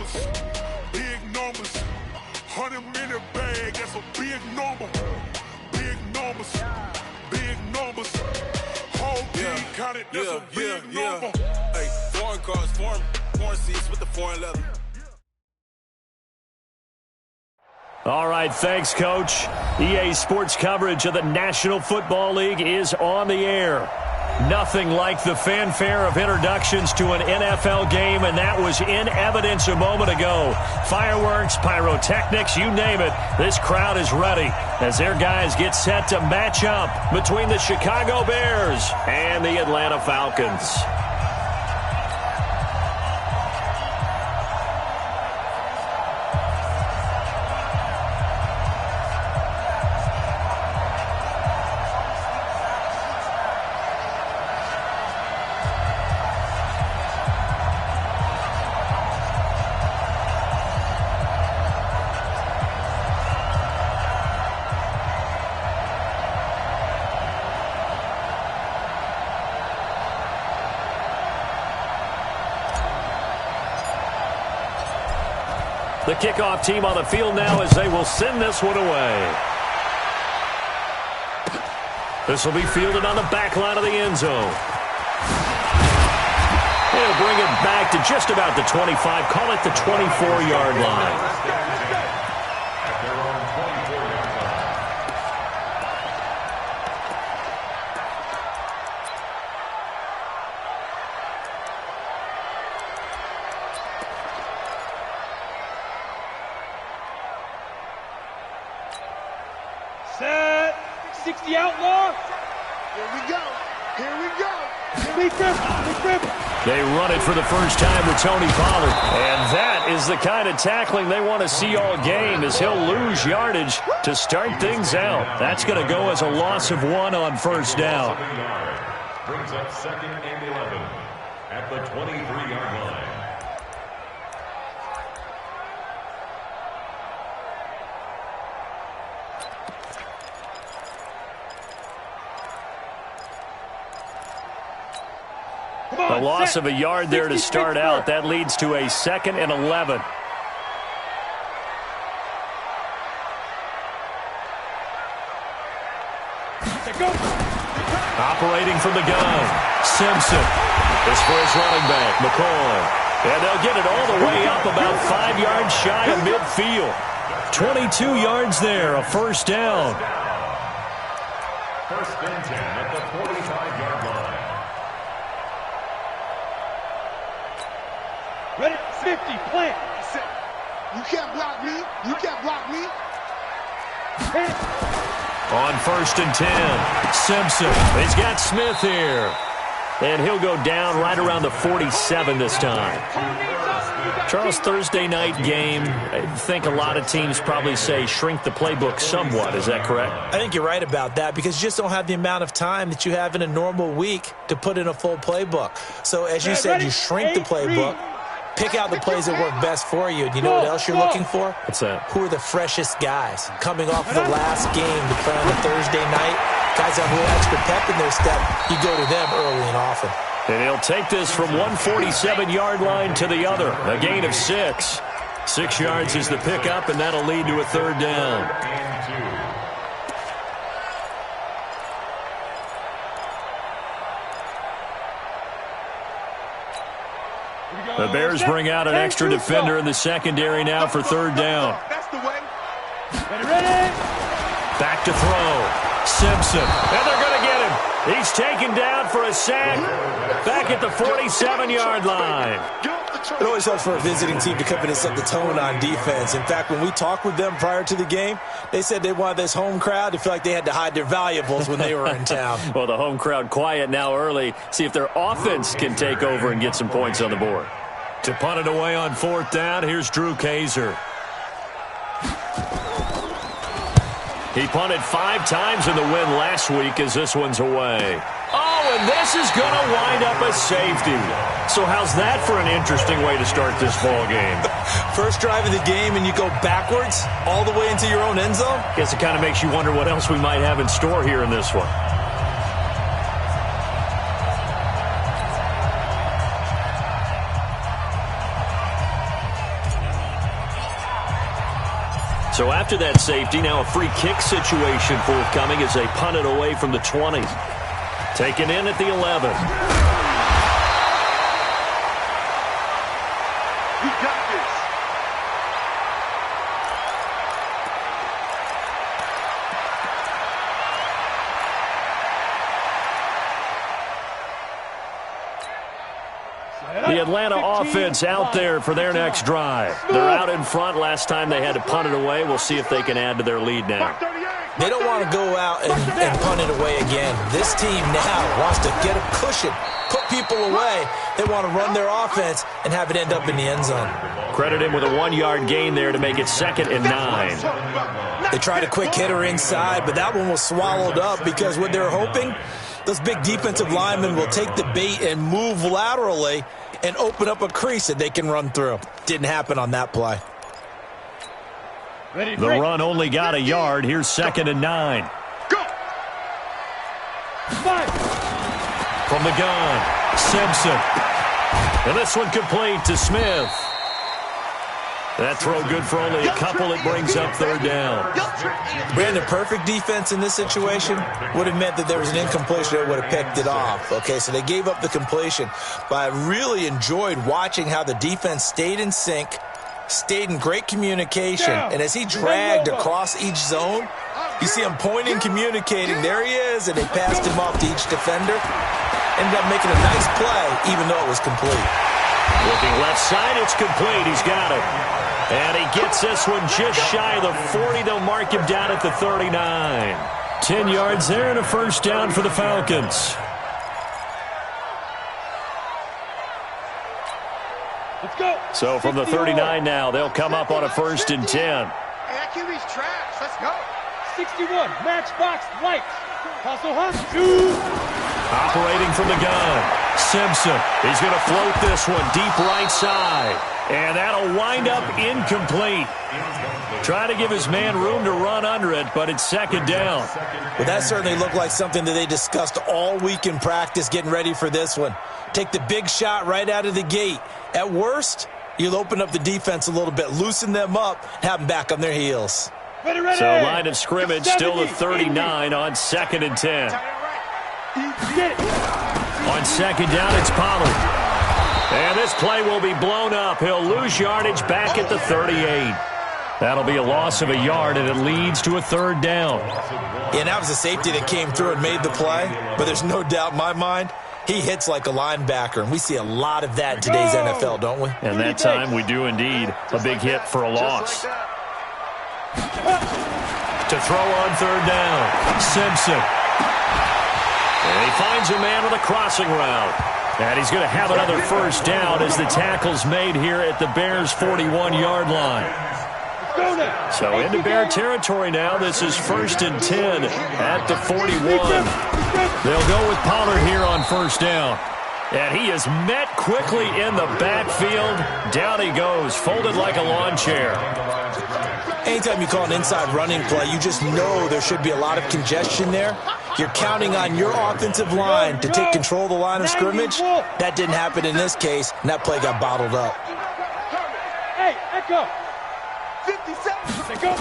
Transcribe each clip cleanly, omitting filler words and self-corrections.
numbers, big numbers. 100-minute bag, that's a big number. Big numbers, big numbers. Whole team counted, that's a big number. Hey, foreign cars, foreign seats with the foreign leather. All right, thanks, Coach. EA Sports coverage of the National Football League is on the air. Nothing like the fanfare of introductions to an NFL game, and that was in evidence a moment ago. Fireworks, pyrotechnics, you name it. This crowd is ready as their guys get set to match up between the Chicago Bears and the Atlanta Falcons. The kickoff team on the field now as they will send this one away. This will be fielded on the back line of the end zone. They'll bring it back to just about the 25. Call it the 24-yard line. Set. 60 outlaw. Here we go. Here we go. Big grip. They run it for the first time with Tony Pollard. And that is the kind of tackling they want to see all game, as he'll lose yardage to start things out. That's going to go as a loss of 1 on first down. Brings up 2nd and 11 at the 23-yard line. A loss of a yard there to start out. That leads to a 2nd and 11. Operating from the gun, Simpson. This for his running back, McCoy. And they'll get it all the way up about 5 yards shy of midfield. 22 yards there, a first down. First and 10 at the 45-yard line. Ready, 50, plant. You can't block me. You can't block me. On 1st and 10, Simpson. He's got Smith here. And he'll go down right around the 47 this time. Charles, Thursday night game, I think a lot of teams probably say shrink the playbook somewhat. Is that correct? I think you're right about that, because you just don't have the amount of time that you have in a normal week to put in a full playbook. So as you said, you shrink the playbook. Pick out the plays that work best for you. And you know what else you're looking for? What's that? Who are the freshest guys coming off of the last game to play on a Thursday night? Guys have a little extra pep in their step. You go to them early and often. And he'll take this from 147-yard line to the other. A gain of 6. 6 yards is the pickup, and that'll lead to a 3rd down. The Bears bring out an extra defender in the secondary now for 3rd down. That's the way. Ready. Back to throw. Simpson. And they're going to get him. He's taken down for a sack. Back at the 47-yard line. It always helps for a visiting team to come in and set the tone on defense. In fact, when we talked with them prior to the game, they said they wanted this home crowd to feel like they had to hide their valuables when they were in town. Well, the home crowd quiet now early. See if their offense can take over and get some points on the board. To punt it away on 4th down, here's Drew Kaiser. He punted 5 times in the win last week as this one's away. Oh, and this is going to wind up a safety. So how's that for an interesting way to start this ball game? First drive of the game and you go backwards all the way into your own end zone? Guess it kind of makes you wonder what else we might have in store here in this one. So after that safety, now a free kick situation forthcoming as they punt it away from the 20. Taken in at the 11. You got this. The Atlanta offense out there for their next drive. They're out in front. Last time they had to punt it away. We'll see if they can add to their lead now. They don't want to go out and punt it away again. This team now wants to get a cushion, put people away. They want to run their offense and have it end up in the end zone. Credit him with a 1-yard gain there to make it 2nd and 9. They tried a quick hitter inside, but that one was swallowed up because what they're hoping, those big defensive linemen will take the bait and move laterally and open up a crease that they can run through. Didn't happen on that play. The run only got a yard. Here's 2nd and 9. Go. From the gun, Simpson. And this one complete to Smith. That throw good for only a couple. It brings up 3rd down. Brandon, perfect defense in this situation would have meant that there was an incompletion that would have picked it off. Okay, so they gave up the completion. But I really enjoyed watching how the defense stayed in sync, stayed in great communication, and as he dragged across each zone, you see him pointing, communicating. There he is, and they passed him off to each defender. Ended up making a nice play, even though it was complete. Looking left side, it's complete. He's got it. And he gets this one just shy of the 40. They'll mark him down at the 39. 10 yards there and a 1st down for the Falcons. Let's go. So from the 39 now, they'll come up on a 1st and 10. Hey, that QB's trash. Let's go. 61, matchbox, lights. Hustle, hustle. Operating from the gun, Simpson. He's going to float this one deep right side. And that'll wind up incomplete. Trying to give his man room to run under it, but it's 2nd down. Well, that certainly looked like something that they discussed all week in practice, getting ready for this one. Take the big shot right out of the gate. At worst, you'll open up the defense a little bit, loosen them up, have them back on their heels. Ready, ready. So line of scrimmage still the 39 on 2nd and 10. On 2nd down, it's Pollard. And this play will be blown up. He'll lose yardage back at the 38. That'll be a loss of a yard, and it leads to a 3rd down. Yeah, that was a safety that came through and made the play, but there's no doubt in my mind he hits like a linebacker, and we see a lot of that in today's NFL, don't we? And that time we do indeed. A big hit for a loss. To throw on 3rd down, Simpson. And he finds a man with a crossing route. And he's going to have another 1st down as the tackle's made here at the Bears' 41-yard line. So into Bear territory now. This is 1st and 10 at the 41. They'll go with Pollard here on 1st down. And he is met quickly in the backfield. Down he goes, folded like a lawn chair. Anytime you call an inside running play, you just know there should be a lot of congestion there. You're counting on your offensive line to take control of the line of scrimmage. That didn't happen in this case, and that play got bottled up. Hey, echo. 57. Go.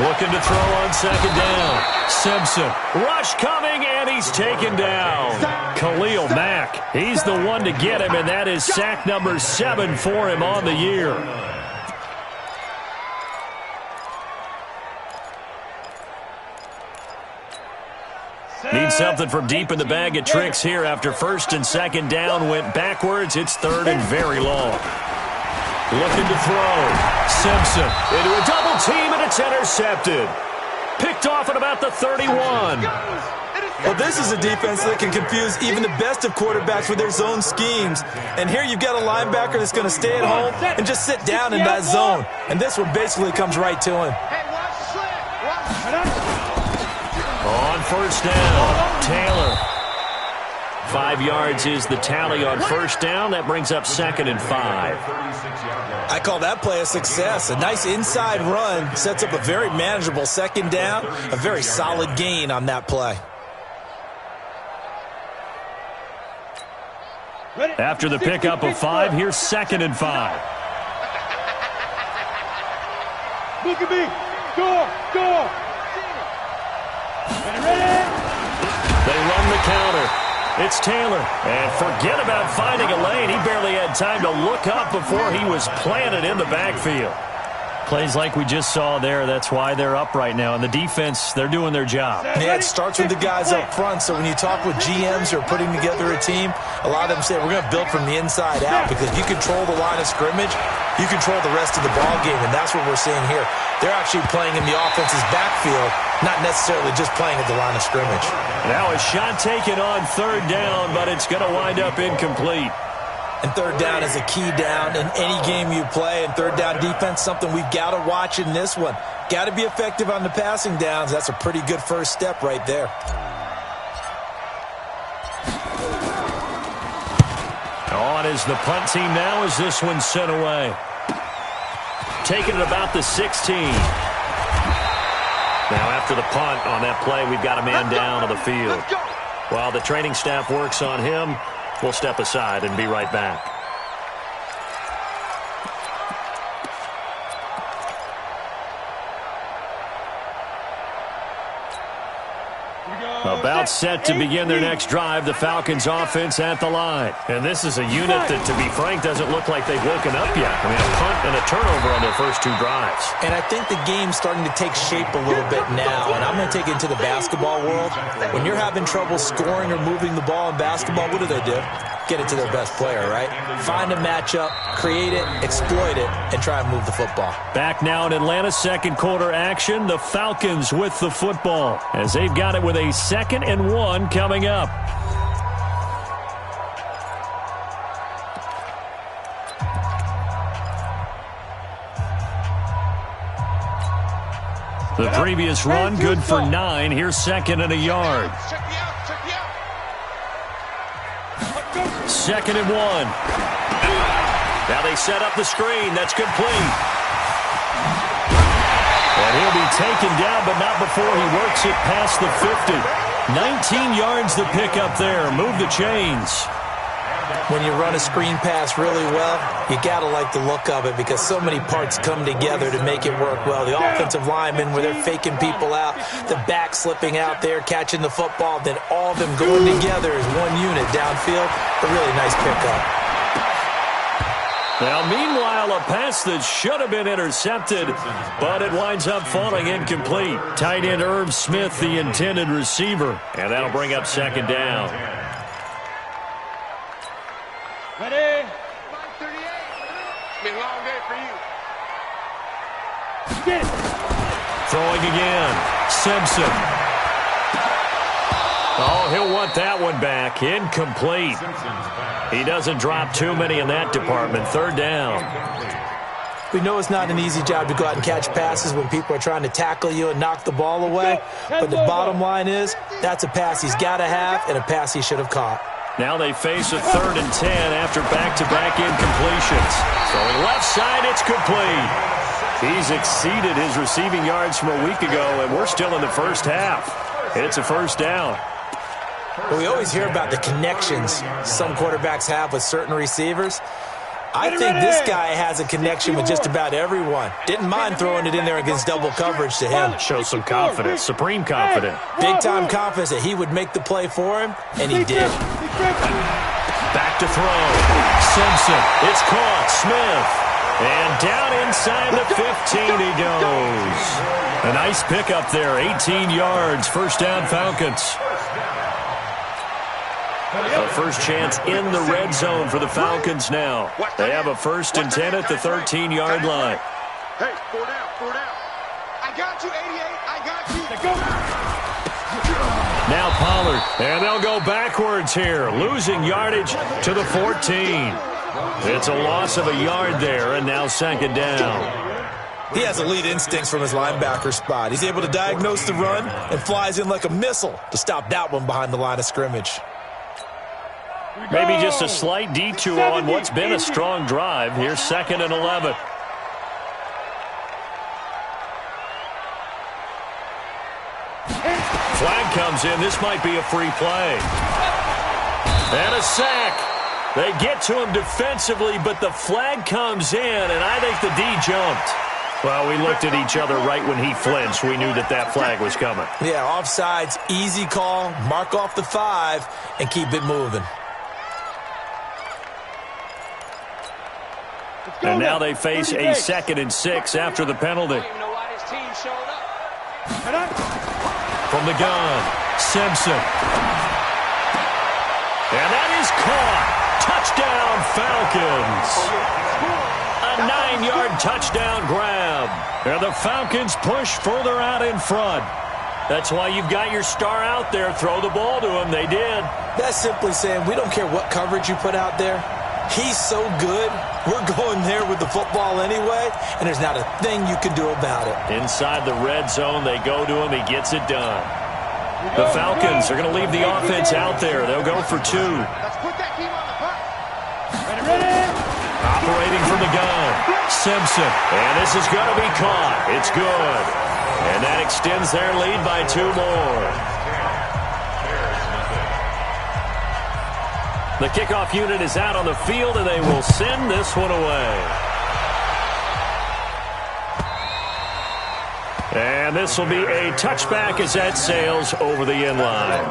Looking to throw on 2nd down. Simpson. Rush coming, and he's taken down. Khalil Mack. He's the one to get him, and that is sack number 7 for him on the year. Need something from deep in the bag of tricks here after 1st and 2nd down. Went backwards. It's 3rd and very long. Looking to throw. Simpson into a double team, and it's intercepted. Picked off at about the 31. Well, this is a defense that can confuse even the best of quarterbacks with their zone schemes. And here you've got a linebacker that's going to stay at home and just sit down in that zone. And this one basically comes right to him. On 1st down, Taylor. 5 yards is the tally on 1st down. That brings up 2nd and 5. I call that play a success. A nice inside run sets up a very manageable 2nd down. A very solid gain on that play. After the pickup of 5, here's 2nd and 5. Look at me. Score. Score. Ready? They run the counter. It's Taylor. And forget about finding a lane. He barely had time to look up before he was planted in the backfield. Plays like we just saw there. That's why they're up right now. And the defense, they're doing their job. Yeah, it starts with the guys up front. So when you talk with GMs who are putting together a team, a lot of them say we're going to build from the inside out because you control the line of scrimmage, you control the rest of the ball game, and that's what we're seeing here. They're actually playing in the offense's backfield, not necessarily just playing at the line of scrimmage. Now a shot taken on third down, but it's going to wind up incomplete. And third down is a key down in any game you play. And third down defense, something we've got to watch in this one. Got to be effective on the passing downs. That's a pretty good first step right there. On is the punt team now as this one's sent away. Taking it about the 16. Now after the punt on that play, we've got a man down on the field. While the training staff works on him, we'll step aside and be right back. About set to begin their next drive, the Falcons offense at the line. And this is a unit that, to be frank, doesn't look like they've woken up yet. I mean, a punt and a turnover on their first two drives. And I think the game's starting to take shape a little bit now. And I'm going to take it into the basketball world. When you're having trouble scoring or moving the ball in basketball, what do? Get it to their best player, right? Find a matchup, create it, exploit it, and try and move the football. Back now in Atlanta's second quarter action, the Falcons with the football as they've got it with a 2nd and 1 coming up. The previous run good for 9. Here's 2nd and a yard. 2nd and 1. Now they set up the screen. That's complete. And he'll be taken down, but not before he works it past the 50. 19 yards to pick up there. Move the chains. When you run a screen pass really well, you got to like the look of it because so many parts come together to make it work well. The offensive linemen, where they're faking people out, the back slipping out there, catching the football, then all of them going together as one unit downfield. A really nice pickup. Now, meanwhile, a pass that should have been intercepted, but it winds up falling incomplete. Tight end Irv Smith, the intended receiver, and that'll bring up 2nd down. Ready? 538. It's been a long day for you. Get it. Throwing again. Simpson. Oh, he'll want that one back. Incomplete. He doesn't drop too many in that department. 3rd down. We know it's not an easy job to go out and catch passes when people are trying to tackle you and knock the ball away. But the bottom line is that's a pass he's got to have and a pass he should have caught. Now they face a 3rd and 10 after back-to-back incompletions. Throwing left side, it's complete. He's exceeded his receiving yards from a week ago, and we're still in the first half. It's a 1st down. Well, we always hear about the connections some quarterbacks have with certain receivers. I think this guy has a connection with just about everyone. Didn't mind throwing it in there against double coverage to him. Shows some confidence, supreme confidence. Big-time confidence that he would make the play for him, and he did. Back to throw. Simpson. It's caught. Smith. And down inside the 15 he goes. A nice pickup there. 18 yards. 1st down Falcons. A first chance in the red zone for the Falcons now. They have a 1st and 10 at the 13-yard line. Hey, 4 down, 4 down. I got you, 88. I got you. Let's go. Now Pollard, and they'll go backwards here, losing yardage to the 14. It's a loss of a yard there, and now 2nd down. He has elite instincts from his linebacker spot. He's able to diagnose the run and flies in like a missile to stop that one behind the line of scrimmage. Maybe just a slight detour on what's been a strong drive. Here's 2nd and 11. Flag comes in. This might be a free play. And a sack. They get to him defensively, but the flag comes in, and I think the D jumped. Well, we looked at each other right when he flinched. We knew that that flag was coming. Yeah, offsides, easy call. Mark off the 5 and keep it moving. And now they face a 2nd and 6 after the penalty. From the gun, Simpson. And that is caught. Touchdown, Falcons. A 9-yard touchdown grab. And the Falcons push further out in front. That's why you've got your star out there. Throw the ball to him. They did. That's simply saying we don't care what coverage you put out there. He's so good. We're going there with the football anyway, and there's not a thing you can do about it. Inside the red zone, they go to him. He gets it done. The Falcons are going to leave the offense out there. They'll go for 2. Let's put that team on the bus. Ready? Operating from the gun, Simpson. And this is going to be caught. It's good. And that extends their lead by 2 more. The kickoff unit is out on the field, and they will send this one away. And this will be a touchback as that sails over the end line.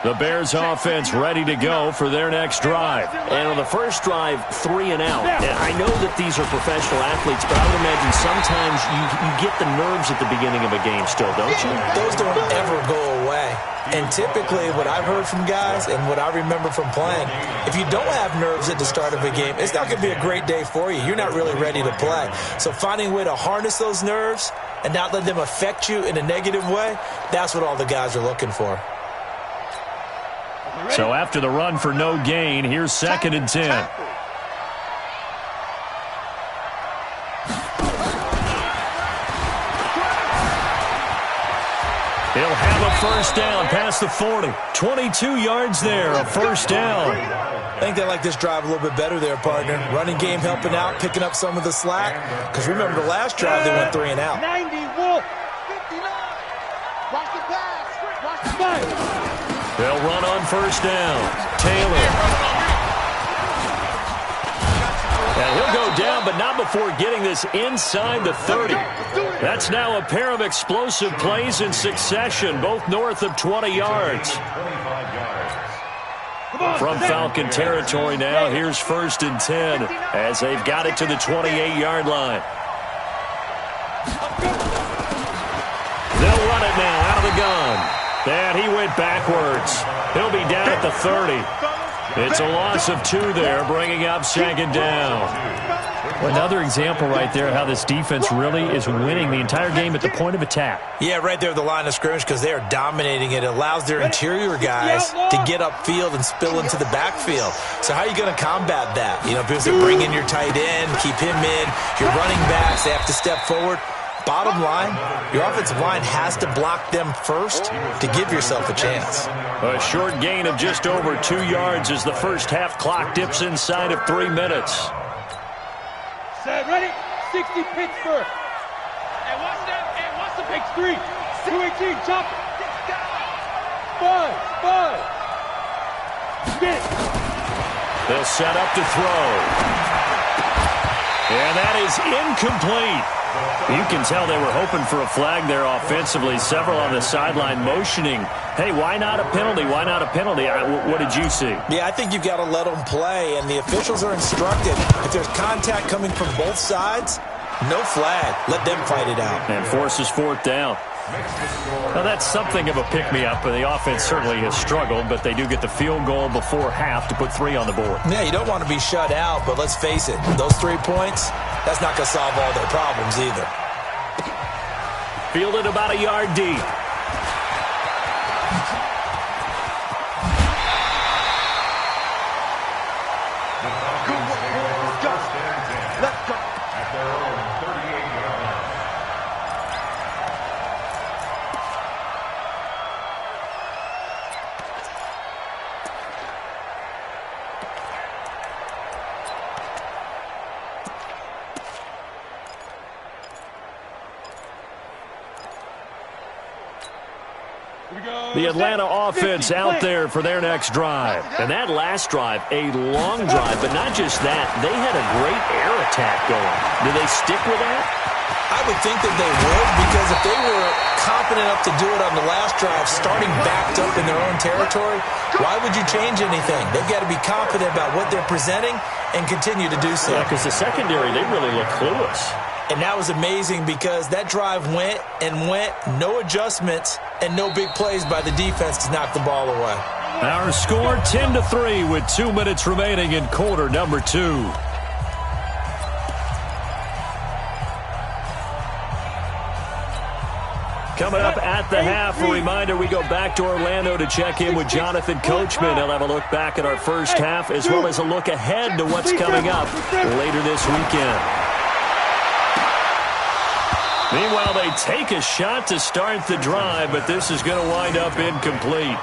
The Bears offense ready to go for their next drive. And on the first drive, 3 and out. And I know that these are professional athletes, but I would imagine sometimes you get the nerves at the beginning of a game still, don't you? Those don't ever go away. And typically what I've heard from guys and what I remember from playing, if you don't have nerves at the start of a game, it's not going to be a great day for you. You're not really ready to play. So finding a way to harness those nerves and not let them affect you in a negative way, that's what all the guys are looking for. So after the run for no gain, here's 2nd and 10. He'll have a first down past the 40. 22 yards there, a first down. I think they like this drive a little bit better there, partner. Running game helping out, picking up some of the slack. Because remember the last drive, they went 3 and out. 90, Wolf. 59. Watch the pass. Watch the pass. They'll run on first down. Taylor. And he'll go down, but not before getting this inside the 30. That's now a pair of explosive plays in succession, both north of 20 yards. From Falcon territory now, here's 1st and 10 as they've got it to the 28-yard line. They'll run it now out of the gun. And he went backwards. He'll be down at the 30. It's a loss of 2 there, bringing up 2nd down. Another example right there how this defense really is winning the entire game at the point of attack. Yeah, right there at the line of scrimmage because they are dominating it. It allows their interior guys to get upfield and spill into the backfield. So how are you going to combat that? You know, because they bring in your tight end, keep him in. Your running backs, they have to step forward. Bottom line, your offensive line has to block them first to give yourself a chance. A short gain of just over 2 yards as the first half clock dips inside of 3 minutes. Set, ready? 60 Pittsburgh. And watch that. And watch the big 3. 218, chop it. 5. Get it. They'll set up to throw. And that is incomplete. You can tell they were hoping for a flag there offensively. Several on the sideline motioning, hey, why not a penalty? Why not a penalty? What did you see? Yeah, I think you've got to let them play, and the officials are instructed. If there's contact coming from both sides, no flag. Let them fight it out. And forces 4th down. Now, that's something of a pick-me-up, but the offense certainly has struggled, but they do get the field goal before half to put 3 on the board. Yeah, you don't want to be shut out, but let's face it, those 3 points, that's not going to solve all their problems either. Fielded about a yard deep. Let's go. At their own 38-yard line. The Atlanta offense out there for their next drive. And that last drive, a long drive, but not just that. They had a great air attack going. Do they stick with that? I would think that they would, because if they were confident enough to do it on the last drive, starting backed up in their own territory, why would you change anything? They've got to be confident about what they're presenting and continue to do so. Yeah, because the secondary, they really look clueless. And that was amazing because that drive went and went, no adjustments and no big plays by the defense to knock the ball away. Our score 10-3 with 2 minutes remaining in quarter number 2. Coming up at the half, a reminder, we go back to Orlando to check in with Jonathan Coachman. He'll have a look back at our first half as well as a look ahead to what's coming up later this weekend. Meanwhile, they take a shot to start the drive, but this is going to wind up incomplete.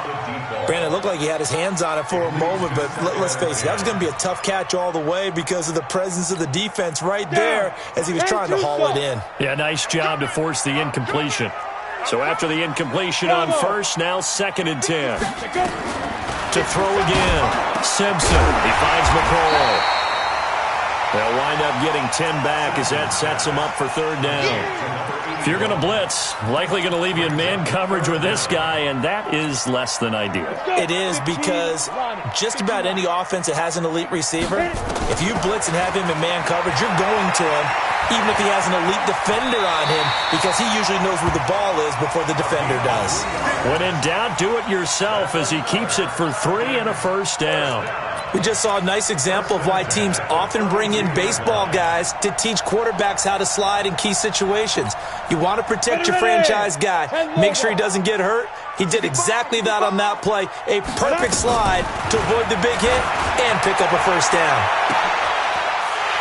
Brandon, it looked like he had his hands on it for a moment, but let's face it, that was going to be a tough catch all the way because of the presence of the defense right there as he was trying to haul it in. Yeah, nice job to force the incompletion. So after the incompletion on first, now 2nd and 10. To throw again, Simpson. He finds McCall. They'll wind up getting 10 back as that sets him up for 3rd down. If you're going to blitz, likely going to leave you in man coverage with this guy, and that is less than ideal. It is, because just about any offense that has an elite receiver, if you blitz and have him in man coverage, you're going to him, even if he has an elite defender on him, because he usually knows where the ball is before the defender does. When in doubt, do it yourself as he keeps it for 3 and a 1st down. We just saw a nice example of why teams often bring in baseball guys to teach quarterbacks how to slide in key situations. You want to protect your franchise guy. Make sure he doesn't get hurt. He did exactly that on that play. A perfect slide to avoid the big hit and pick up a 1st down.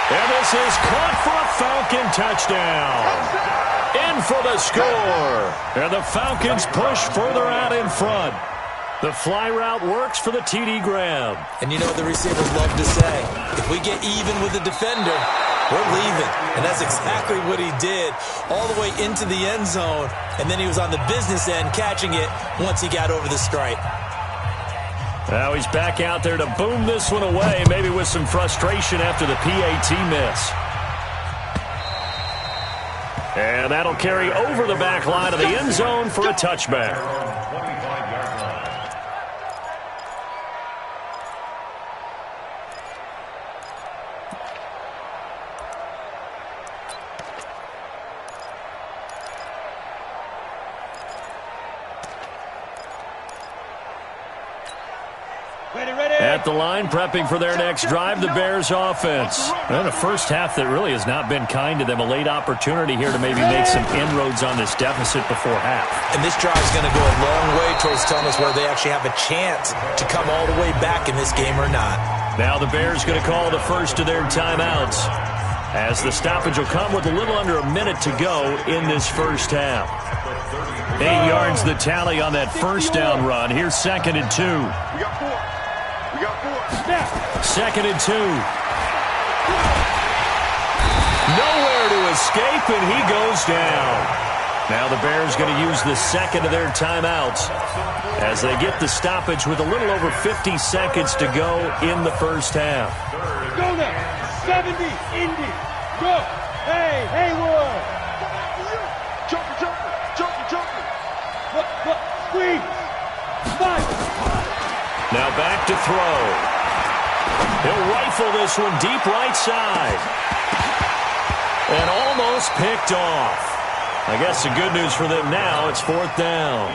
And this is caught for a Falcon touchdown. In for the score. And the Falcons push further out in front. The fly route works for the TD grab. And you know what the receivers love to say? If we get even with the defender, we're leaving. And that's exactly what he did, all the way into the end zone. And then he was on the business end catching it once he got over the stripe. Now he's back out there to boom this one away, maybe with some frustration after the PAT miss. And that'll carry over the back line of the end zone for a touchback. At the line, prepping for their next drive, the Bears offense. And a first half that really has not been kind to them. A late opportunity here to maybe make some inroads on this deficit before half. And this drive is going to go a long way towards telling us whether they actually have a chance to come all the way back in this game or not. Now the Bears going to call the first of their timeouts, as the stoppage will come with a little under a minute to go in this first half. 8 yards the tally on that 1st down run. Here's 2nd and 2. We got 4. 2nd and 2. Nowhere to escape, and he goes down. Now the Bears going to use the 2nd of their timeouts as they get the stoppage with a little over 50 seconds to go in the first half. Go now. 70, Indy. Go. Hey, Haywood. Jumper. Squeeze. 5. Now back to throw. He'll rifle this one deep right side. And almost picked off. I guess the good news for them now, it's 4th down.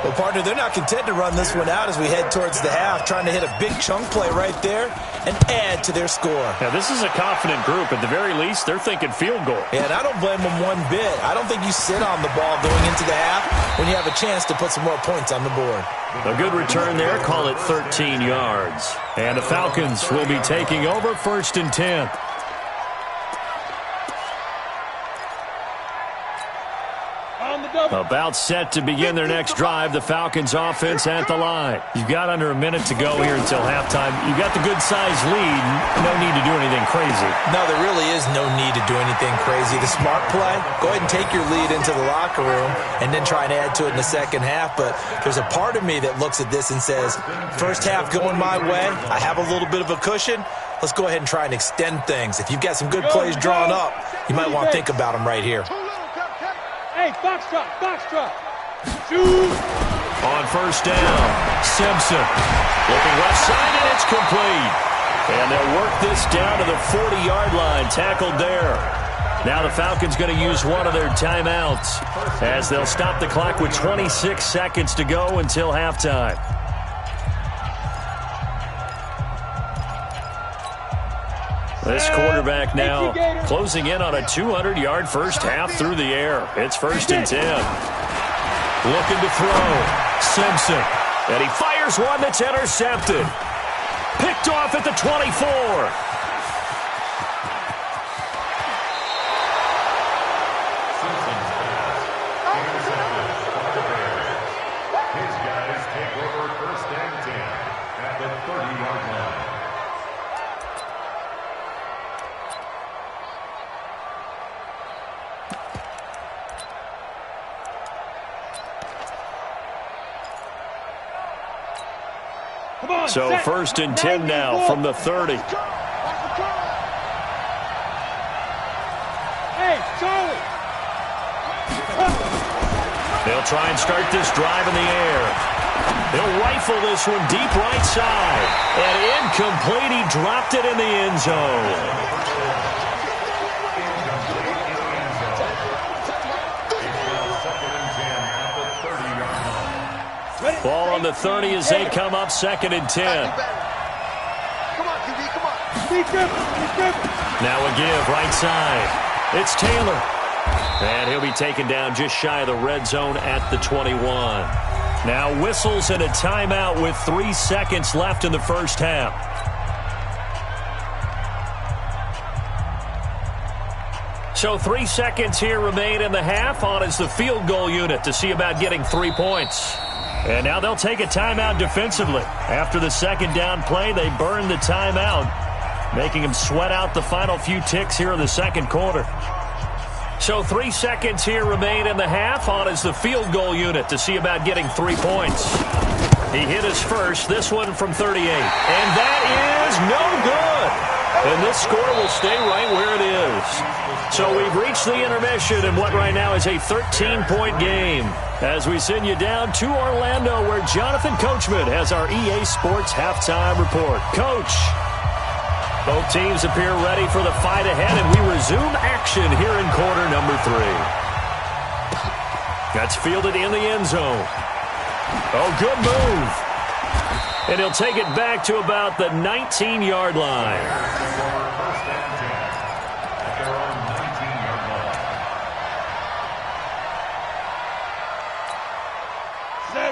Well, partner, they're not content to run this one out as we head towards the half, trying to hit a big chunk play right there and add to their score. Now, this is a confident group. At the very least, they're thinking field goal. Yeah, and I don't blame them one bit. I don't think you sit on the ball going into the half when you have a chance to put some more points on the board. A good return there. Call it 13 yards. And the Falcons will be taking over 1st and 10. On the About set to begin their next drive, the Falcons offense at the line. You've got under a minute to go here until halftime. You've got the good-sized lead. No need to do anything crazy. No, there really is no need to do anything crazy. The smart play, go ahead and take your lead into the locker room and then try and add to it in the second half. But there's a part of me that looks at this and says, first half going my way, I have a little bit of a cushion. Let's go ahead and try and extend things. If you've got some good plays drawn up, you might want to think about them right here. Hey, box drop. Shoot. On first down, Simpson looking left side, and it's complete. And they'll work this down to the 40-yard line, tackled there. Now the Falcons going to use one of their timeouts as they'll stop the clock with 26 seconds to go until halftime. This quarterback now closing in on a 200-yard first half through the air. It's 1st and 10. Looking to throw. Simpson. And he fires one that's intercepted. Picked off at the 24. His guys take over 1st and 10 at the 30-yard line. So 1st and 10 now from the 30. Hey, Charlie. They'll try and start this drive in the air. They'll rifle this one deep right side. And incomplete. He dropped it in the end zone. Ball on the 30 as they come up 2nd and 10. Come on, QB, come on. Now a give right side. It's Taylor. And he'll be taken down just shy of the red zone at the 21. Now whistles and a timeout with 3 seconds left in the first half. So 3 seconds here remain in the half. On is the field goal unit to see about getting 3 points. And now they'll take a timeout defensively. After the second down play, they burn the timeout, making them sweat out the final few ticks here in the second quarter. So 3 seconds here remain in the half. On is the field goal unit to see about getting 3 points. He hit his first, this one from 38. And that is no good. And this score will stay right where it is. So we've reached the intermission in what right now is a 13-point game, as we send you down to Orlando, where Jonathan Coachman has our EA Sports halftime report. Coach, both teams appear ready for the fight ahead, and we resume action here in quarter number 3. That's fielded in the end zone. Oh, good move. And he'll take it back to about the 19-yard line.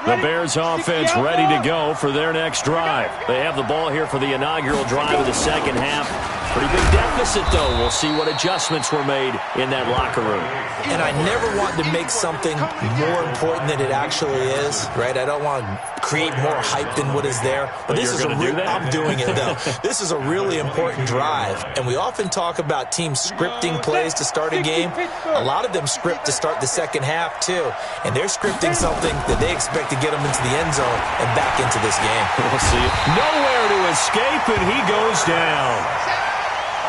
The Bears offense ready to go for their next drive. They have the ball here for the inaugural drive of the second half. Pretty big deficit, though. We'll see what adjustments were made in that locker room. And I never want to make something more important than it actually is, right? I don't want to create more hype than what is there. But this is I'm doing it, though. This is a really important drive. And we often talk about teams scripting plays to start a game. A lot of them script to start the second half, too. And they're scripting something that they expect to get them into the end zone and back into this game. We'll see. Nowhere to escape, and he goes down.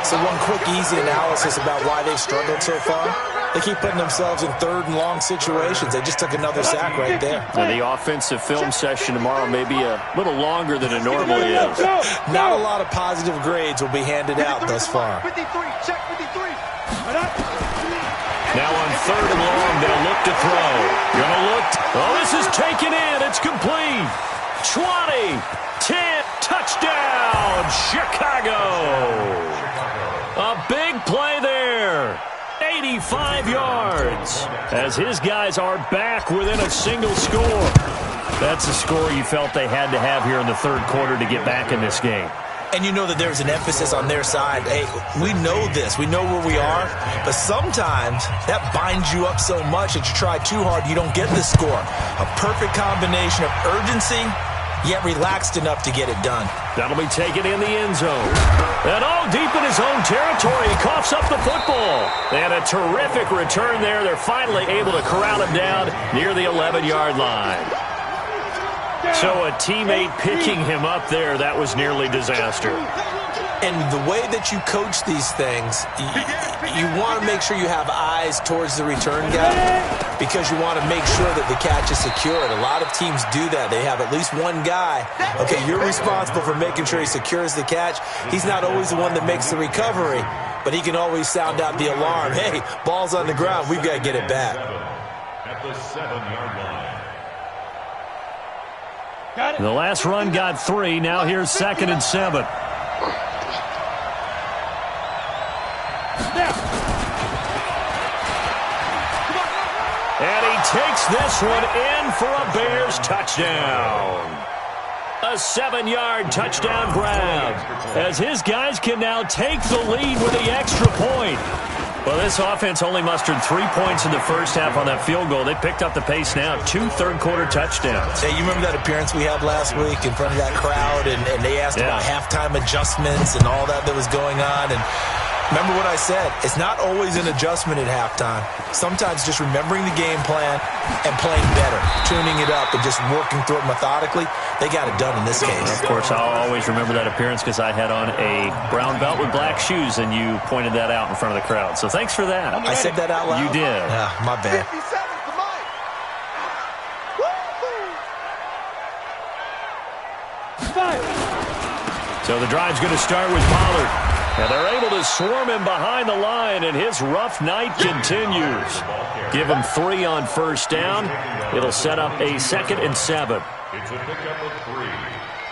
So one quick, easy analysis about why they've struggled so far. They keep putting themselves in 3rd and long situations. They just took another sack right there. And the offensive film session tomorrow may be a little longer than it normally is. Not a lot of positive grades will be handed out thus far. 53, check 53. Now on 3rd and long, they'll look to throw. Gonna look. Oh, this is taken in. It's complete. 20, 10, touchdown, Chicago. A big play there. 85 yards as his guys are back within a single score. That's a score you felt they had to have here in the 3rd quarter to get back in this game. And you know that there's an emphasis on their side. Hey, we know this. We know where we are. But sometimes that binds you up so much that you try too hard, you don't get the score. A perfect combination of urgency, yet relaxed enough to get it done. That'll be taken in the end zone. And all deep in his own territory, he coughs up the football. And a terrific return there. They're finally able to corral him down near the 11-yard line. So a teammate picking him up there, that was nearly disaster. And the way that you coach these things, you want to make sure you have eyes towards the return guy because you want to make sure that the catch is secured. A lot of teams do that. They have at least one guy. Okay, you're responsible for making sure he secures the catch. He's not always the one that makes the recovery, but he can always sound out the alarm. Hey, ball's on the ground. We've got to get it back. At the 7-yard line. The last run got 3. Now here's 2nd and 7. And he takes this one in for a Bears touchdown. A 7-yard touchdown grab as his guys can now take the lead with the extra point. Well, this offense only mustered 3 points in the first half on that field goal. They picked up the pace now. 2 third-quarter touchdowns. Hey, you remember that appearance we had last week in front of that crowd, and they asked about halftime adjustments and all that was going on, and remember what I said. It's not always an adjustment at halftime. Sometimes just remembering the game plan and playing better, tuning it up and just working through it methodically. They got it done in this case. Of course, I'll always remember that appearance because I had on a brown belt with black shoes, and you pointed that out in front of the crowd. So thanks for that. I said that out loud? You did. Yeah, my bad. 57 to Mike. So the drive's going to start with Pollard. And they're able to swarm him behind the line, and his rough night continues. Give him 3 on first down. It'll set up a 2nd and 7. It's a pickup of 3.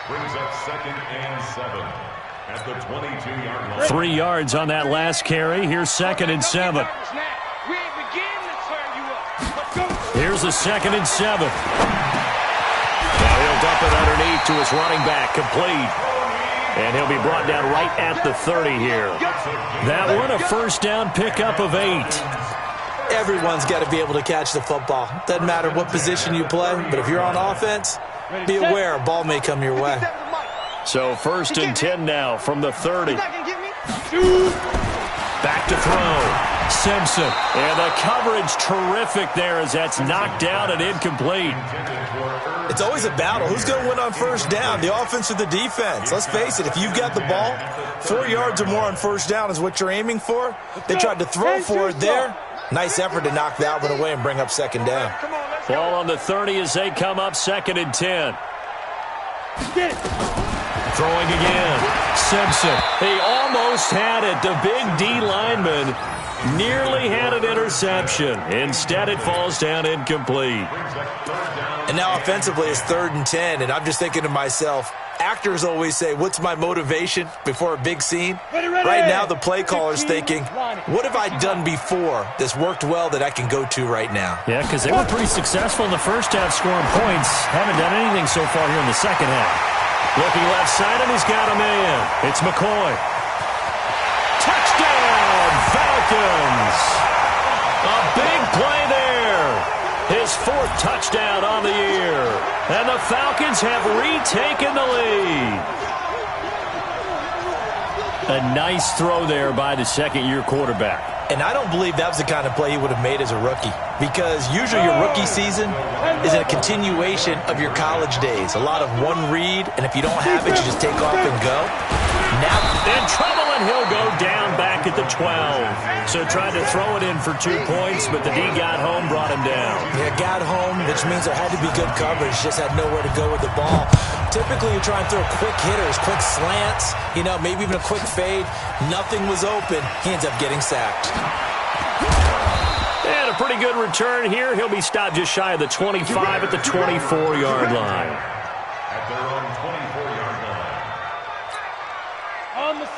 Brings up 2nd and 7 at the 22-yard line. 3 yards on that last carry. Here's 2nd and 7. Here's a 2nd and 7. Now he'll dump it underneath to his running back, complete. And he'll be brought down right at the 30 here. That one, a first down pickup of 8. Everyone's got to be able to catch the football. Doesn't matter what position you play, but if you're on offense, be aware a ball may come your way. So 1st and 10 now from the 30. Back to throw. Simpson. And the coverage terrific there as that's knocked down and incomplete. It's always a battle. Who's going to win on first down, the offense or the defense? Let's face it, if you've got the ball, 4 yards or more on first down is what you're aiming for. They tried to throw for it there. Nice effort to knock that one away and bring up 2nd down. Ball on the 30 as they come up 2nd and 10. Throwing again. Simpson. He almost had it. The big D lineman nearly had an interception. Instead, it falls down incomplete. And now offensively, it's 3rd and 10. And I'm just thinking to myself, actors always say, what's my motivation before a big scene? Right now, the play caller's thinking, what have I done before that's worked well that I can go to right now? Yeah, because they were pretty successful in the first half scoring points. Haven't done anything so far here in the second half. Looking left side, and he's got him in. It's McCoy. Touchdown, Falcons. A big play there. His 4th touchdown on the year. And the Falcons have retaken the lead. A nice throw there by the second-year quarterback. And I don't believe that was the kind of play he would have made as a rookie. Because usually your rookie season is a continuation of your college days. A lot of one read, and if you don't have it, you just take off and go. Now in trouble, and he'll go down back at the 12. So tried to throw it in for 2 points, but the D got home, brought him down. Yeah, got home, which means there had to be good coverage. Just had nowhere to go with the ball. Typically, you try and throw quick hitters, quick slants, maybe even a quick fade. Nothing was open. He ends up getting sacked. And a pretty good return here. He'll be stopped just shy of the 25 at the 24-yard line. At their own 24-yard line.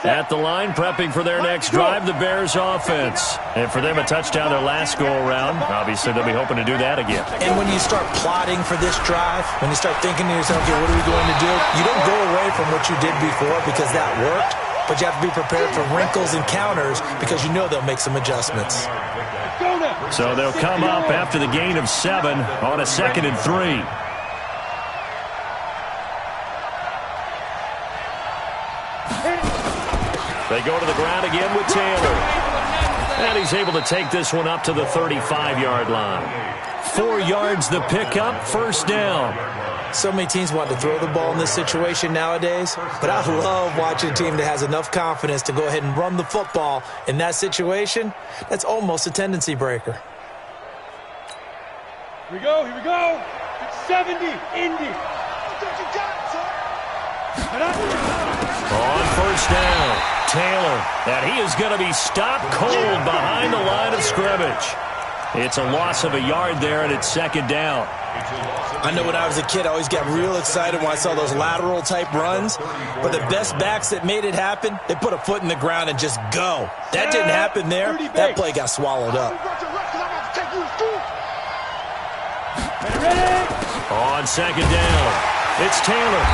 at the line, prepping for their next drive, the Bears offense. And for them, a touchdown their last go-around. Obviously, they'll be hoping to do that again. And when you start plotting for this drive, when you start thinking to yourself, okay, what are we going to do? You don't go away from what you did before because that worked, but you have to be prepared for wrinkles and counters because you know they'll make some adjustments. So they'll come up after the gain of 7 on a 2nd and 3. They go to the ground again with Taylor. And he's able to take this one up to the 35-yard line. 4 yards the pickup, first down. So many teams want to throw the ball in this situation nowadays, but I love watching a team that has enough confidence to go ahead and run the football in that situation. That's almost a tendency breaker. Here we go, here we go. 70, Indy. On first down, Taylor, and he is going to be stopped cold behind the line of scrimmage. It's a loss of a yard there, and it's 2nd down. I know when I was a kid, I always got real excited when I saw those lateral-type runs. But the best backs that made it happen, they put a foot in the ground and just go. That didn't happen there. That play got swallowed up. On 2nd down, it's Taylor.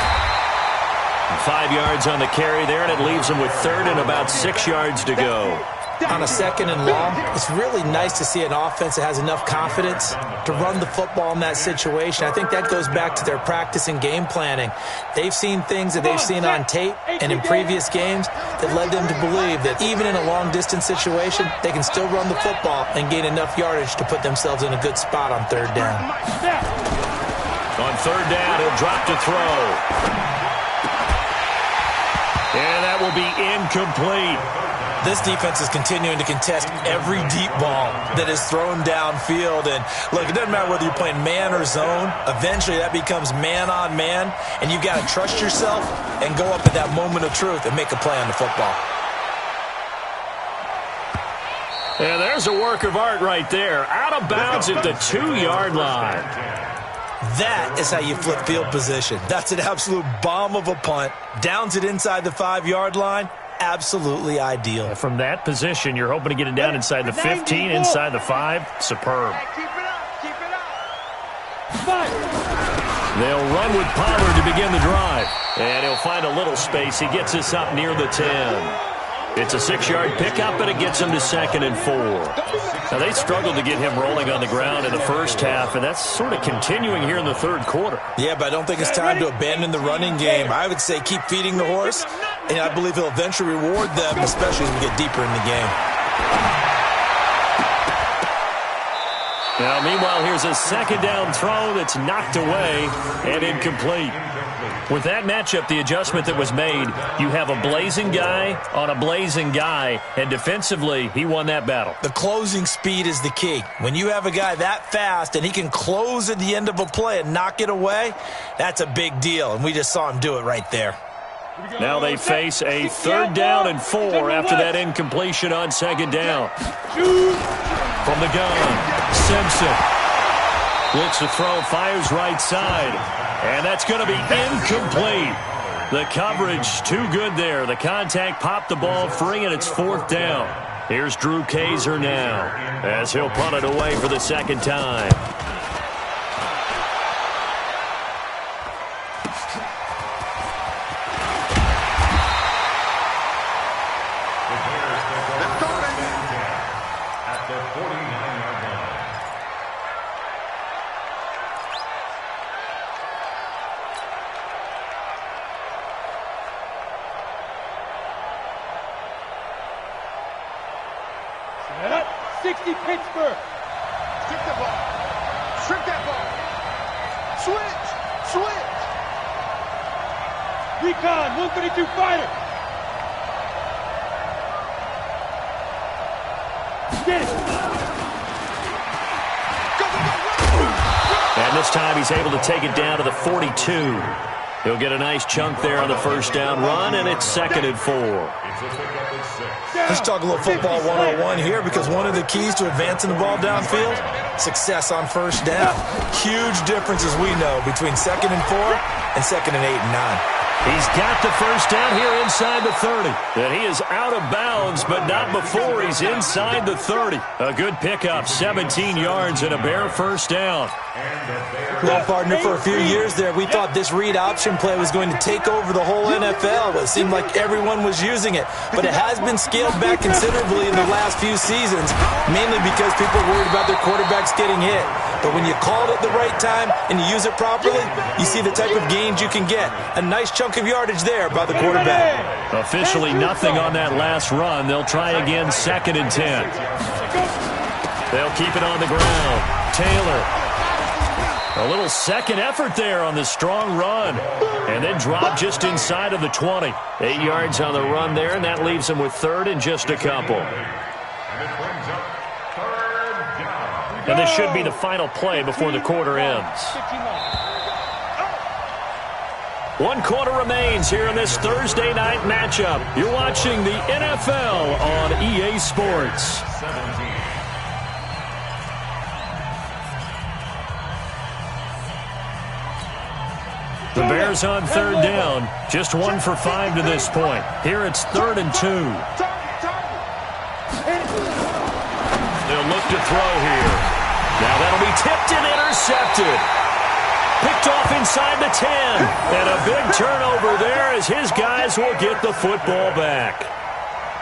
5 yards on the carry there, and it leaves him with 3rd and about 6 yards to go. On a 2nd and long, it's really nice to see an offense that has enough confidence to run the football in that situation. I think that goes back to their practice and game planning. They've seen things that they've seen on tape and in previous games that led them to believe that even in a long-distance situation, they can still run the football and gain enough yardage to put themselves in a good spot on 3rd down. On 3rd down, he'll drop to throw. And that will be incomplete. This defense is continuing to contest every deep ball that is thrown downfield. And, look, it doesn't matter whether you're playing man or zone. Eventually, that becomes man-on-man, and you've got to trust yourself and go up at that moment of truth and make a play on the football. And there's a work of art right there. Out of bounds at the 2-yard line. That is how you flip field position. That's an absolute bomb of a punt. Downs it inside the 5-yard line. Absolutely ideal. From that position, you're hoping to get it down inside the 15, inside the 5. Superb. Keep it up, keep it up. They'll run with Pollard to begin the drive. And he'll find a little space. He gets us up near the 10. It's a 6-yard pickup, and it gets him to 2nd and 4. Now, they struggled to get him rolling on the ground in the first half, and that's sort of continuing here in the 3rd quarter. Yeah, but I don't think it's time to abandon the running game. I would say keep feeding the horse, and I believe he'll eventually reward them, especially as we get deeper in the game. Now, meanwhile, here's a 2nd down throw that's knocked away and incomplete. With that matchup, the adjustment that was made, you have a blazing guy on a blazing guy, and defensively, he won that battle. The closing speed is the key. When you have a guy that fast and he can close at the end of a play and knock it away, that's a big deal, and we just saw him do it right there. Now they face a 3rd down and 4 after that incompletion on 2nd down. From the gun, Simpson looks to throw, fires right side, and that's going to be incomplete. The coverage too good there. The contact popped the ball free, and it's 4th down. Here's Drew Kaiser now as he'll punt it away for the 2nd time. Pittsburgh. Strip the ball. Strip that ball. Switch. Switch. Recon, 132 fighter. Get it. And this time he's able to take it down to the 42. He'll get a nice chunk there on the 1st down run, and it's 2nd and 4. Let's talk a little football 101 here, because one of the keys to advancing the ball downfield, success on 1st down. Huge difference, as we know, between 2nd and 4 and 2nd and 8 and 9. He's got the first down here inside the 30. And he is out of bounds, but not before he's inside the 30. A good pickup, 17 yards and a Bear first down. Well, partner, for a few years there, we thought this read option play was going to take over the whole NFL. It seemed like everyone was using it. But it has been scaled back considerably in the last few seasons, mainly because people are worried about their quarterbacks getting hit. But when you call it at the right time and you use it properly, you see the type of gains you can get. A nice chunk of yardage there by the quarterback. Officially nothing on that last run. They'll try again, 2nd and 10. They'll keep it on the ground. Taylor. A little second effort there on the strong run. And then drop just inside of the 20. 8 yards on the run there, and that leaves them with 3rd and just a couple. And this should be the final play before the quarter ends. 1 quarter remains here in this Thursday night matchup. You're watching the NFL on EA Sports. The Bears on 3rd down. Just 1 for 5 to this point. Here it's 3rd and 2. They'll look to throw here. Now that'll be tipped and intercepted. Picked off inside the 10. And a big turnover there as his guys will get the football back.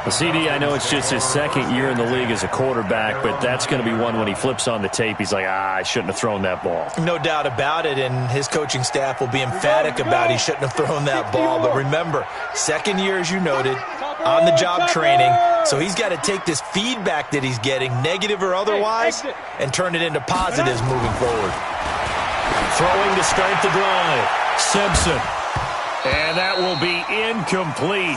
Well, CD, I know it's just his 2nd year in the league as a quarterback, but that's going to be one when he flips on the tape. He's like, I shouldn't have thrown that ball. No doubt about it, and his coaching staff will be emphatic about he shouldn't have thrown that ball. But remember, 2nd year, as you noted, on-the-job training, so he's got to take this feedback that he's getting, negative or otherwise, and turn it into positives moving forward. Throwing to start the drive. Simpson. And that will be incomplete.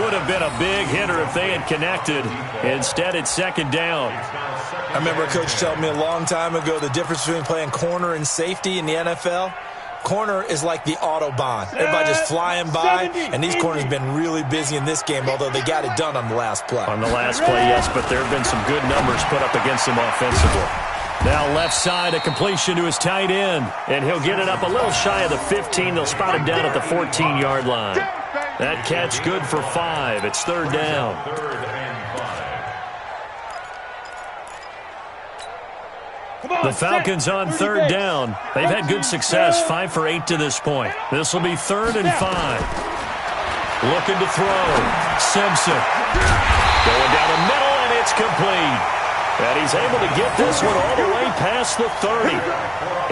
Would have been a big hitter if they had connected. Instead, it's 2nd down. I remember a coach telling me a long time ago the difference between playing corner and safety in the NFL. Corner is like the Autobahn. Everybody just flying by, and these corners have been really busy in this game, although they got it done on the last play. On the last play, yes, but there have been some good numbers put up against them offensively. Now left side, a completion to his tight end. And he'll get it up a little shy of the 15. They'll spot him down at the 14-yard line. That catch good for 5. It's 3rd down. The Falcons on 3rd down. They've had good success, 5 for 8 to this point. This will be 3rd and 5. Looking to throw. Simpson. Going down the middle, and it's complete. And he's able to get this one all the way past the 30.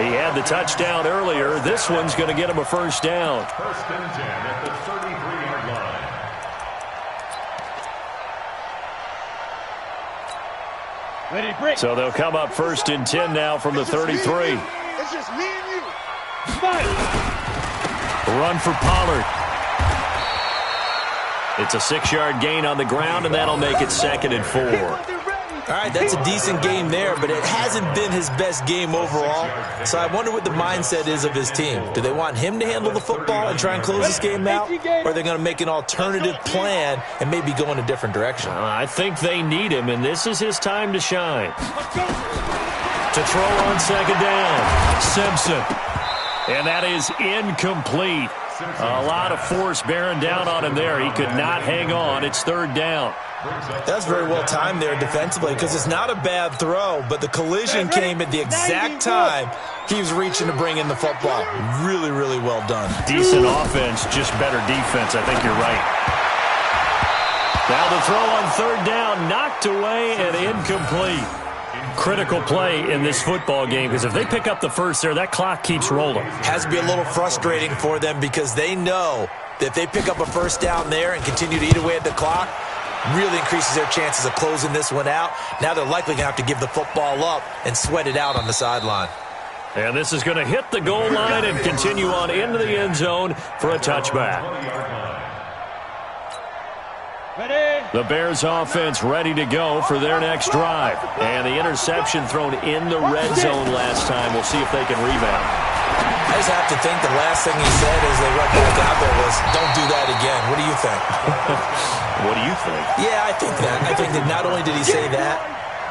He had the touchdown earlier. This one's going to get him a first down. 1st and 10 at the 33-yard line. Ready, break. So they'll come up 1st and 10 now from the 33. It's just me and you. Run for Pollard. It's a 6-yard gain on the ground, and that'll make it 2nd and 4. All right, that's a decent game there, but it hasn't been his best game overall. So I wonder what the mindset is of his team. Do they want him to handle the football and try and close this game out? Or are they going to make an alternative plan and maybe go in a different direction? I think they need him, and this is his time to shine. To throw on 2nd down. Simpson. And that is incomplete. A lot of force bearing down on him there. He could not hang on. It's 3rd down. That's very well timed there defensively because it's not a bad throw, but the collision came at the exact time he was reaching to bring in the football. Really, really well done. Decent offense, just better defense. I think you're right. Now the throw on 3rd down, knocked away and incomplete. Critical play in this football game because if they pick up the first there, that clock keeps rolling. Has to be a little frustrating for them because they know that if they pick up a first down there and continue to eat away at the clock, really increases their chances of closing this one out. Now they're likely going to have to give the football up and sweat it out on the sideline. And this is going to hit the goal line and continue on into the end zone for a touchback. The Bears offense ready to go for their next drive. And the interception thrown in the red zone last time. We'll see if they can rebound. I just have to think the last thing he said as they went back out there was, don't do that again. What do you think? What do you think? Yeah, I think that. I think that not only did he say that,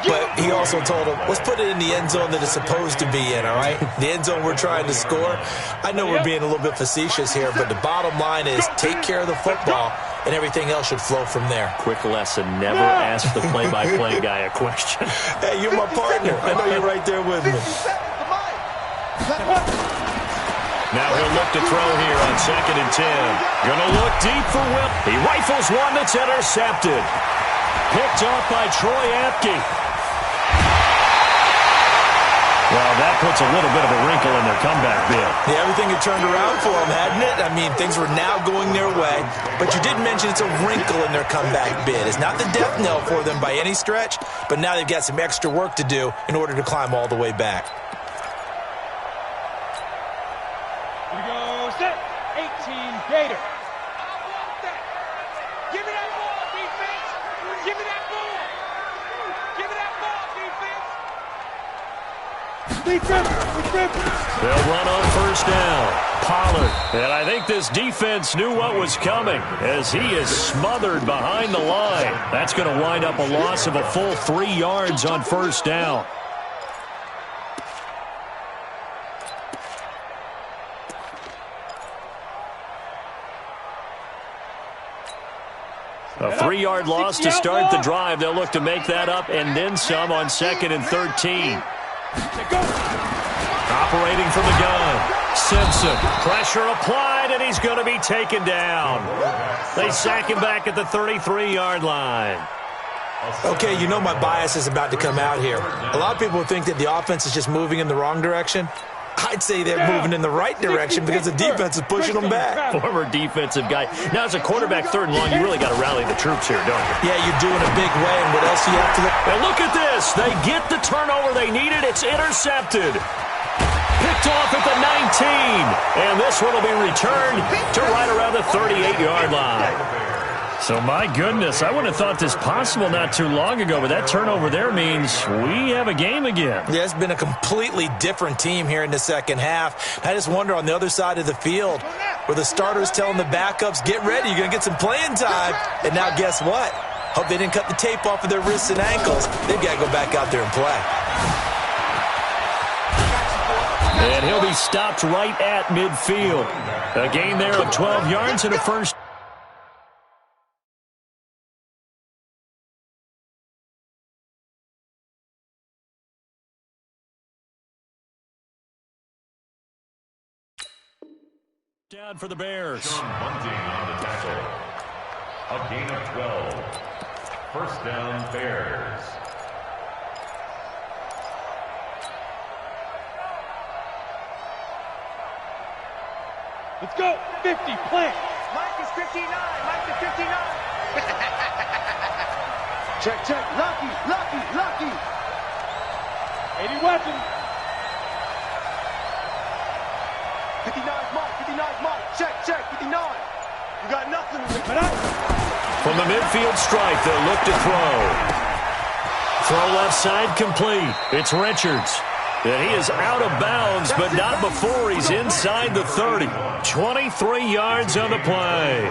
But he also told him, let's put it in the end zone that it's supposed to be in, all right? The end zone we're trying to score. I know we're being a little bit facetious here, but the bottom line is take care of the football, and everything else should flow from there. Quick lesson, never ask the play-by-play guy a question. Hey, you're my partner. I know you're right there with me. Now he'll look to throw here on 2nd and 10. Gonna look deep for Will. He rifles one that's intercepted. Picked off by Troy Apke. Well, that puts a little bit of a wrinkle in their comeback bid. Yeah, everything had turned around for them, hadn't it? I mean, things were now going their way. But you did mention it's a wrinkle in their comeback bid. It's not the death knell for them by any stretch, but now they've got some extra work to do in order to climb all the way back. Here we go, set, 18, Gator. Give me that ball, defense. Give me that ball. Give me that ball, defense. They'll run on 1st down. Pollard. And I think this defense knew what was coming as he is smothered behind the line. That's going to wind up a loss of a full 3 yards on 1st down. A 3-yard loss to start the drive. They'll look to make that up and then some on 2nd and 13. Operating from the gun. Simpson. Pressure applied, and he's going to be taken down. They sack him back at the 33-yard line. Okay, you know my bias is about to come out here. A lot of people think that the offense is just moving in the wrong direction. I'd say they're moving in the right direction because the defense is pushing them back. Former defensive guy. Now, as a quarterback 3rd and long, you really got to rally the troops here, don't you? Yeah, you're doing a big way, and what else do you have to look? And look at this. They get the turnover they needed. It's intercepted. Picked off at the 19. And this one will be returned to right around the 38-yard line. So, my goodness, I wouldn't have thought this possible not too long ago, but that turnover there means we have a game again. Yeah, it's been a completely different team here in the second half. I just wonder on the other side of the field where the starters telling the backups, get ready, you're going to get some playing time. And now guess what? Hope they didn't cut the tape off of their wrists and ankles. They've got to go back out there and play. And he'll be stopped right at midfield. A gain there of 12 yards and a first. Down for the Bears. Bunting on the tackle. A gain of 12. 1st down, Bears. Let's go. 50, plant. Mike is 59. Mike is 59. Check. Lucky. 80 weapons. 59's Mike. Check. 59. You got nothing. From the midfield stripe, they'll look to throw. Throw left side complete. It's Richards. And he is out of bounds, but not before he's inside the 30. 23 yards on the play.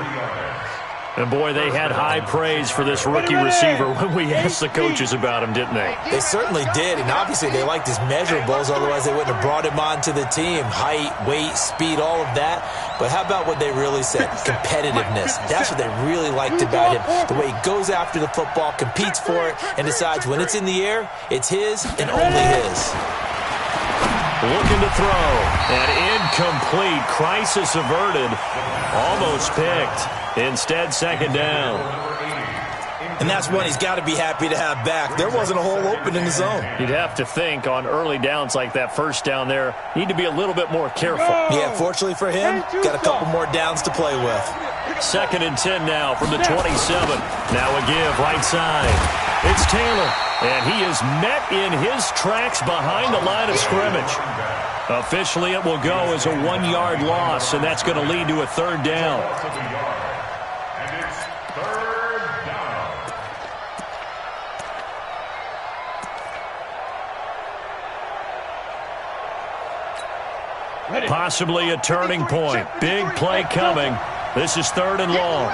And, boy, they had high praise for this rookie receiver when we asked the coaches about him, didn't they? They certainly did, and obviously they liked his measurables, otherwise they wouldn't have brought him onto the team. Height, weight, speed, all of that. But how about what they really said? Competitiveness. That's what they really liked about him. The way he goes after the football, competes for it, and decides when it's in the air, it's his and only his. Looking to throw. And incomplete. Crisis averted. Almost picked. Instead, 2nd down. And that's one he's got to be happy to have back. There wasn't a hole open in the zone. You'd have to think on early downs like that 1st down there, need to be a little bit more careful. Yeah, fortunately for him, got a couple more downs to play with. 2nd and 10 now from the 27. Now a give right side. It's Taylor, and he is met in his tracks behind the line of scrimmage. Officially, it will go as a 1-yard loss, and that's going to lead to a 3rd down. And it's 3rd down. Possibly a turning point. Big play coming. This is 3rd and long.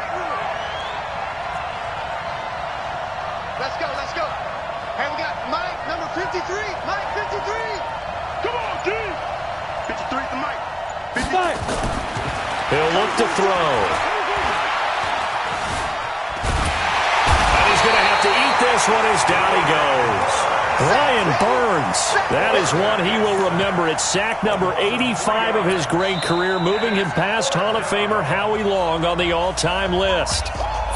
Let's go. Hey, we got 53, Mike, 53. Come on, D. 53 to Mike. 55. He'll look to throw. And he's going to have to eat this one as down he goes. Brian Burns, that is one he will remember. It's sack number 85 of his great career, moving him past Hall of Famer Howie Long on the all-time list.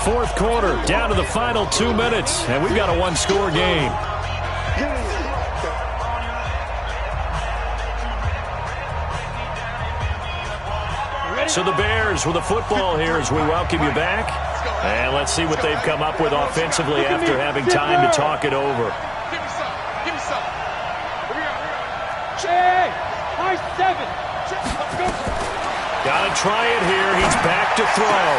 Fourth quarter, down to the final 2 minutes, and we've got a one-score game. So the Bears with the football here as we welcome you back. And let's see what they've come up with offensively after having time to talk it over. Hey, high 7. Let's go. Got to try it here. He's back to throw.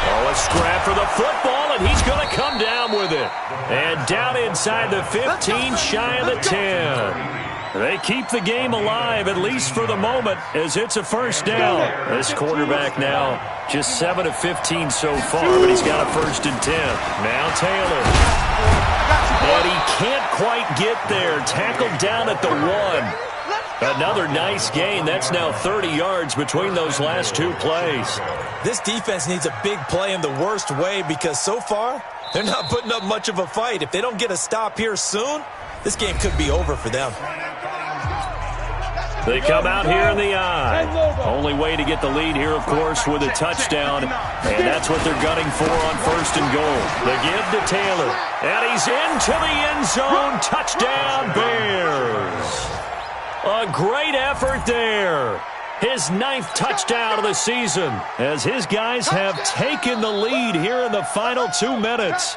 Oh, a scrap for the football, and he's going to come down with it. And down inside the 15, shy of the 10. They keep the game alive, at least for the moment, as it's a first down. This quarterback now just 7 of 15 so far, but he's got a 1st and 10. Now Taylor. And he can't quite get there. Tackled down at the 1. Another nice gain. That's now 30 yards between those last 2 plays. This defense needs a big play in the worst way because so far, they're not putting up much of a fight. If they don't get a stop here soon, this game could be over for them. They come out here in the eye. Only way to get the lead here, of course, with a touchdown. And that's what they're gunning for on 1st and goal. The give to Taylor. And he's into the end zone. Touchdown, Bears. A great effort there. His 9th touchdown of the season as his guys have taken the lead here in the final 2 minutes.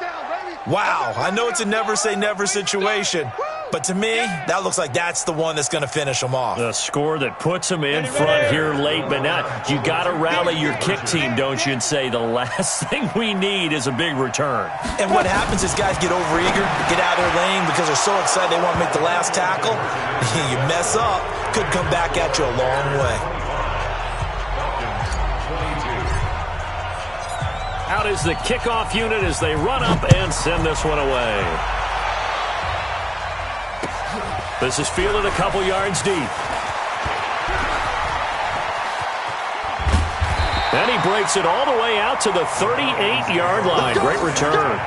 Wow, I know it's a never-say-never situation, but to me, that looks like that's the one that's going to finish them off. The score that puts them in front here late, but now you got to rally your kick team, don't you, and say the last thing we need is a big return. And what happens is guys get overeager, get out of their lane because they're so excited they want to make the last tackle. You mess up, could come back at you a long way. Out is the kickoff unit as they run up and send this one away. This is fielded a couple yards deep. And he breaks it all the way out to the 38-yard line. Great return.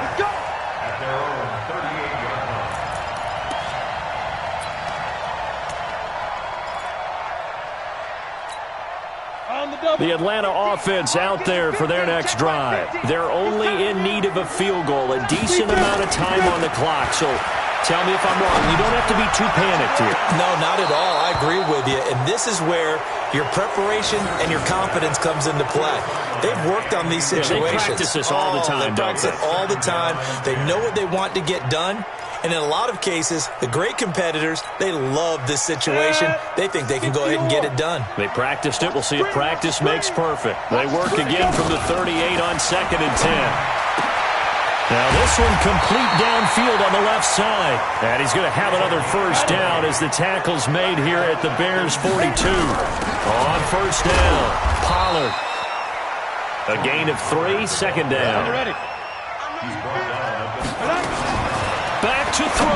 The Atlanta offense out there for their next drive. They're only in need of a field goal, a decent amount of time on the clock. So tell me if I'm wrong. You don't have to be too panicked here. No, not at all. I agree with you. And this is where your preparation and your confidence comes into play. They've worked on these situations. Yeah, they practice this all the time. They practice it all the time. They know what they want to get done. And in a lot of cases, the great competitors, they love this situation. They think they can go ahead and get it done. They practiced it. We'll see if practice makes perfect. They work again from the 38 on 2nd and 10. Now this one complete downfield on the left side. And he's going to have another first down as the tackle's made here at the Bears 42. On first down, Pollard. A gain of 3, 2nd down. Back to throw.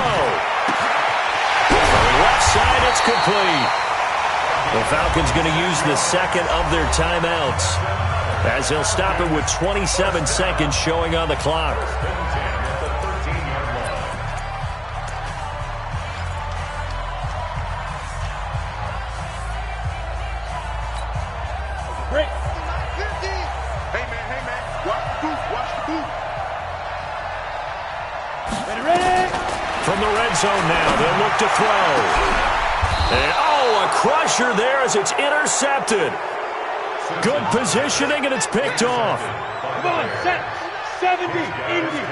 On the left side, it's complete. The Falcons going to use the second of their timeouts as they'll stop it with 27 seconds showing on the clock. Great. Hey, man. Watch the boot. Ready. From the red zone now, they'll look to throw. And, oh, a crusher there as it's intercepted. Good positioning, and it's picked off. Come on, set. 70, Indy.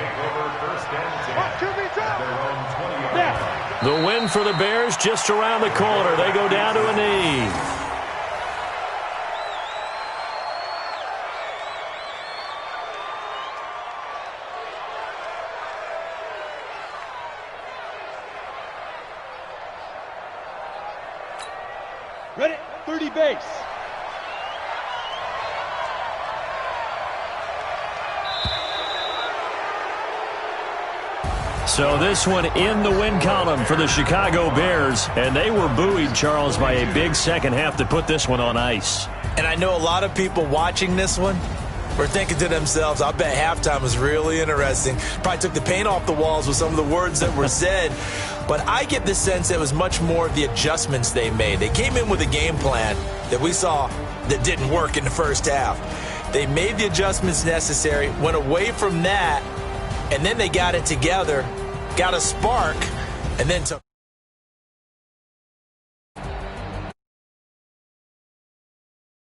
The win for the Bears just around the corner. They go down to a knee. Ready, 30 base. So this one in the win column for the Chicago Bears, and they were buoyed, Charles, by a big second half to put this one on ice. And I know a lot of people watching this one were thinking to themselves, I bet halftime was really interesting. Probably took the paint off the walls with some of the words that were said. But I get the sense it was much more of the adjustments they made. They came in with a game plan that we saw that didn't work in the first half. They made the adjustments necessary, went away from that, and then they got it together, got a spark, and then took